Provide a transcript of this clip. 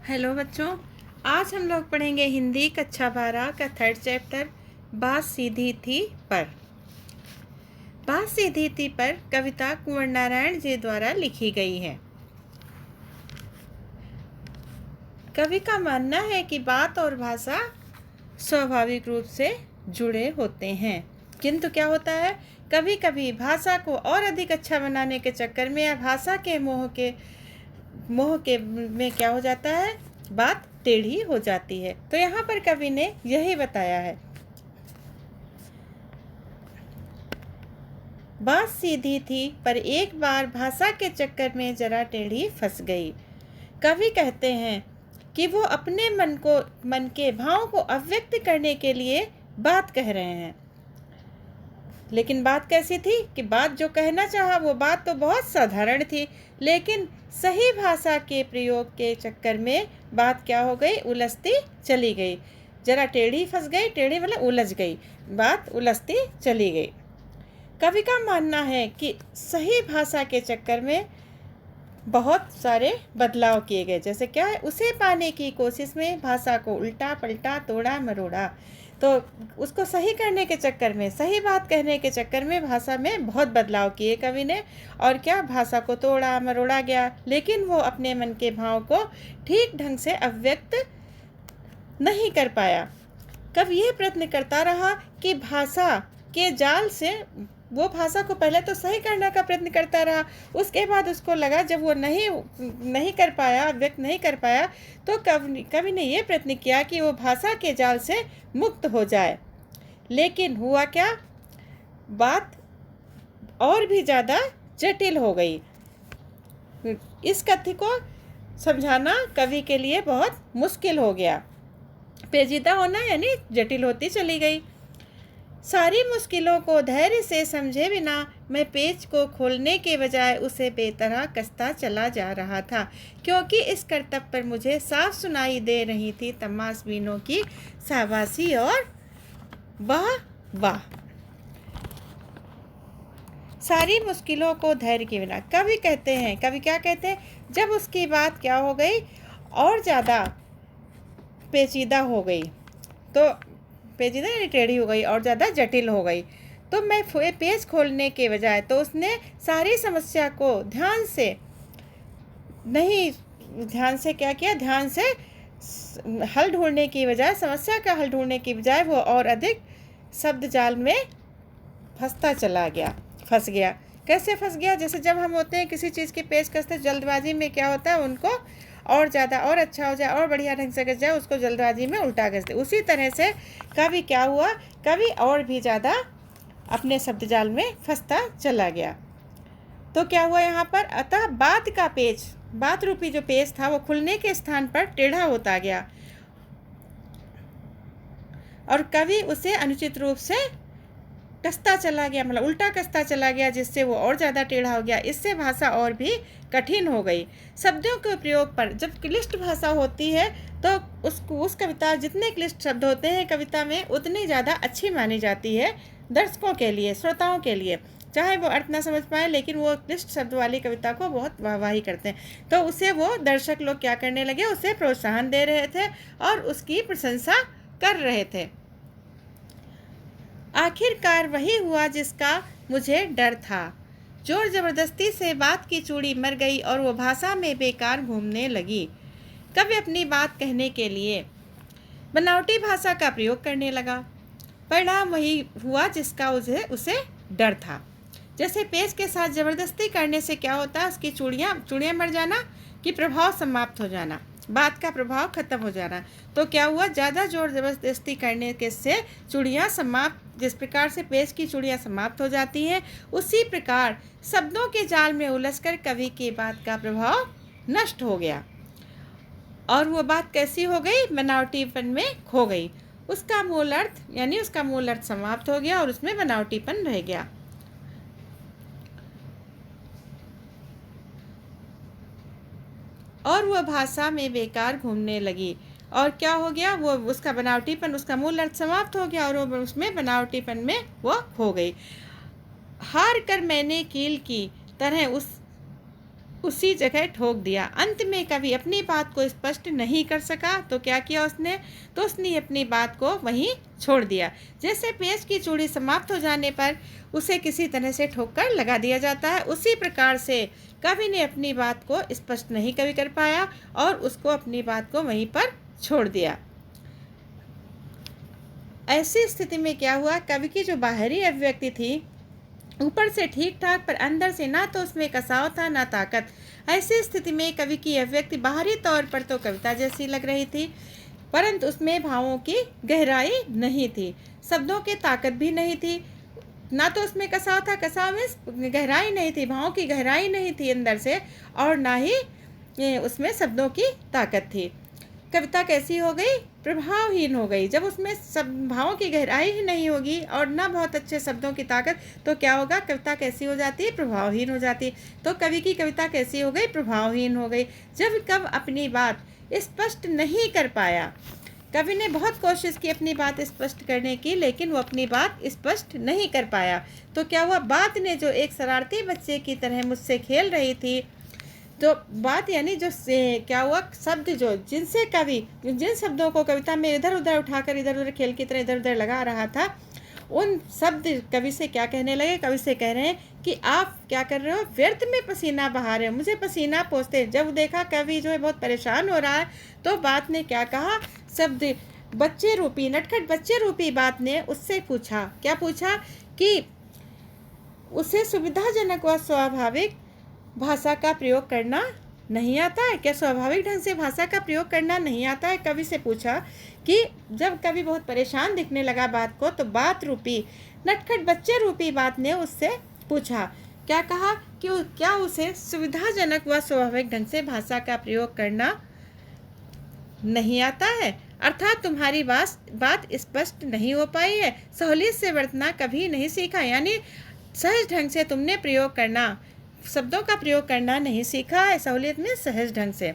Hello बच्चों, आज हम लोग पढ़ेंगे हिंदी कक्षा 12 का थर्ड चैप्टर बात सीधी थी पर। बात सीधी थी पर कविता कुंवर नारायण जी द्वारा लिखी गई है। कवि का मानना है कि बात और भाषा स्वाभाविक रूप से जुड़े होते हैं, किंतु क्या होता है, कभी कभी भाषा को और अधिक अच्छा बनाने के चक्कर में या भाषा के मोह के में क्या हो जाता है, बात टेढ़ी हो जाती है। तो यहाँ पर कवि ने यही बताया है। बात सीधी थी पर एक बार भाषा के चक्कर में जरा टेढ़ी फंस गई। कवि कहते हैं कि वो अपने मन के भाव को अव्यक्त करने के लिए बात कह रहे हैं, लेकिन बात कैसी थी कि बात जो कहना चाहा वो बात तो बहुत साधारण थी, लेकिन सही भाषा के प्रयोग के चक्कर में बात क्या हो गई, उलझती चली गई, जरा टेढ़ी फंस गई, टेढ़ी मतलब उलझ गई, बात उलझती चली गई। कवि का मानना है कि सही भाषा के चक्कर में बहुत सारे बदलाव किए गए, जैसे क्या है, उसे पाने की कोशिश में भाषा को उल्टा पलटा तोड़ा मरोड़ा। तो उसको सही करने के चक्कर में, सही बात कहने के चक्कर में भाषा में बहुत बदलाव किए कवि ने, और क्या, भाषा को तोड़ा मरोड़ा गया, लेकिन वो अपने मन के भाव को ठीक ढंग से अव्यक्त नहीं कर पाया। कवि ये प्रयत्न करता रहा कि भाषा के जाल से वो भाषा को पहले तो सही करने का प्रयत्न करता रहा, उसके बाद उसको लगा जब वो नहीं कर पाया, व्यक्त नहीं कर पाया, तो कवि ने ये प्रयत्न किया कि वो भाषा के जाल से मुक्त हो जाए। लेकिन हुआ क्या, बात और भी ज़्यादा जटिल हो गई। इस कथ्य को समझाना कवि के लिए बहुत मुश्किल हो गया। पेचीदा होना यानी जटिल होती चली गई। सारी मुश्किलों को धैर्य से समझे बिना मैं पेच को खोलने के बजाय उसे बेतरह कसता चला जा रहा था, क्योंकि इस करतब पर मुझे साफ सुनाई दे रही थी तमाशबीनों की शाबाशी और वाह वाह। सारी मुश्किलों को धैर्य के बिना, कवि क्या कहते हैं, जब उसकी बात क्या हो गई, और ज़्यादा पेचीदा हो गई, तो पेचीदा यानी टेढ़ी हो गई और ज़्यादा जटिल हो गई, तो मैं पेज खोलने के बजाय, तो उसने सारी समस्या को ध्यान से क्या किया, ध्यान से हल ढूंढने की बजाय, समस्या का हल ढूंढने की बजाय वो और अधिक शब्द जाल में फंस गया। कैसे फंस गया, जैसे जब हम होते हैं किसी चीज़ की पेच कसते, जल्दबाजी में क्या होता है, उनको और ज़्यादा और अच्छा हो जाए और बढ़िया ढंग से कस जाए, उसको जल्दबाजी में उल्टा कस दे। उसी तरह से कवि क्या हुआ, कवि और भी ज़्यादा अपने शब्द जाल में फंसता चला गया। तो क्या हुआ यहाँ पर, अतः बात रूपी जो पेज था वो खुलने के स्थान पर टेढ़ा होता गया, और कवि उसे अनुचित रूप से कसता चला गया, मतलब उल्टा कसता चला गया, जिससे वो और ज़्यादा टेढ़ा हो गया। इससे भाषा और भी कठिन हो गई। शब्दों के प्रयोग पर, जब क्लिष्ट भाषा होती है तो उस कविता, जितने क्लिष्ट शब्द होते हैं कविता में, उतनी ज़्यादा अच्छी मानी जाती है दर्शकों के लिए, श्रोताओं के लिए, चाहे वो अर्थ ना समझ पाए, लेकिन वो क्लिष्ट शब्द वाली कविता को बहुत वाहवाही करते हैं। तो उसे वो दर्शक लोग क्या करने लगे, उसे प्रोत्साहन दे रहे थे और उसकी प्रशंसा कर रहे थे। आखिरकार वही हुआ जिसका मुझे डर था। जोर जबरदस्ती से बात की चूड़ी मर गई और वो भाषा में बेकार घूमने लगी। कवि अपनी बात कहने के लिए बनावटी भाषा का प्रयोग करने लगा। परिणाम वही हुआ जिसका उसे डर था। जैसे पेज के साथ जबरदस्ती करने से क्या होता है, उसकी चूड़ियाँ मर जाना, कि प्रभाव समाप्त हो जाना, बात का प्रभाव खत्म हो जाना। तो क्या हुआ, ज़्यादा जोर जबरदस्ती करने के से चूड़ियाँ समाप्त, जिस प्रकार से पेज की चूड़ियाँ समाप्त हो जाती हैं, उसी प्रकार शब्दों के जाल में उलझकर कवि की बात का प्रभाव नष्ट हो गया, और वो बात कैसी हो गई, बनावटीपन में खो गई। उसका मूल अर्थ समाप्त हो गया और उसमें बनावटीपन रह गया। और वह भाषा में बेकार घूमने लगी, और क्या हो गया, वो उसका बनावटीपन, उसका मूल अर्थ समाप्त हो गया और वो उसमें बनावटीपन में वो खो गई। हार कर मैंने कील की तरह उसी जगह ठोक दिया। अंत में कवि अपनी बात को स्पष्ट नहीं कर सका तो क्या किया उसने, तो उसने अपनी बात को वहीं छोड़ दिया। जैसे पेच की चूड़ी समाप्त हो जाने पर उसे किसी तरह से ठोक कर लगा दिया जाता है, उसी प्रकार से कवि ने अपनी बात को स्पष्ट नहीं कवि कर पाया और उसको अपनी बात को वहीं पर छोड़ दिया। ऐसी स्थिति में क्या हुआ, कवि की जो बाहरी अभिव्यक्ति थी ऊपर से ठीक ठाक पर अंदर से ना तो उसमें कसाव था ना ताकत। ऐसी स्थिति में कवि की अभिव्यक्ति बाहरी तौर पर तो कविता जैसी लग रही थी, परंतु उसमें भावों की गहराई नहीं थी, शब्दों की ताकत भी नहीं थी। ना तो उसमें कसाव था, कसाव में गहराई नहीं थी, भावों की गहराई नहीं थी अंदर से, और ना ही उसमें शब्दों की ताकत थी। कविता कैसी हो गई, प्रभावहीन हो गई। जब उसमें सब भावों की गहराई ही नहीं होगी और ना बहुत अच्छे शब्दों की ताकत, तो क्या होगा, कविता कैसी हो जाती है, प्रभावहीन हो जाती। तो कवि की कविता कैसी हो गई, प्रभावहीन हो गई। जब कवि अपनी बात स्पष्ट नहीं कर पाया, कवि ने बहुत कोशिश की अपनी बात स्पष्ट करने की, लेकिन वो अपनी बात स्पष्ट नहीं कर पाया। तो क्या हुआ, बात ने जो एक शरारती बच्चे की तरह मुझसे खेल रही थी, तो बात यानी जो क्या हुआ, शब्द जो जिनसे कवि जिन शब्दों को कविता में इधर उधर उठाकर इधर उधर खेल की तरह इधर उधर लगा रहा था, उन शब्द कवि से क्या कहने लगे, कवि से कह रहे हैं कि आप क्या कर रहे हो, व्यर्थ में पसीना बहा रहे हो, मुझे पसीना पोंछते। जब देखा कवि जो है बहुत परेशान हो रहा है, तो बात ने क्या कहा, शब्द बच्चे रूपी, नटखट बच्चे रूपी बात ने उससे पूछा, क्या पूछा कि उसे सुविधाजनक व स्वाभाविक भाषा का प्रयोग करना नहीं आता है क्या, स्वाभाविक ढंग से भाषा का प्रयोग करना नहीं आता है। कवि से पूछा कि जब कवि बहुत परेशान दिखने लगा बात को, तो बात रूपी, नटखट बच्चे रूपी बात ने उससे पूछा, क्या कहा कि क्या उसे सुविधाजनक व स्वाभाविक ढंग से भाषा का प्रयोग करना नहीं आता है, अर्थात तुम्हारी बात स्पष्ट नहीं हो पाई है, सहूलियत से बरतना कभी नहीं सीखा, यानी सहज ढंग से तुमने प्रयोग करना, शब्दों का प्रयोग करना नहीं सीखा है, सहूलियत में सहज ढंग से।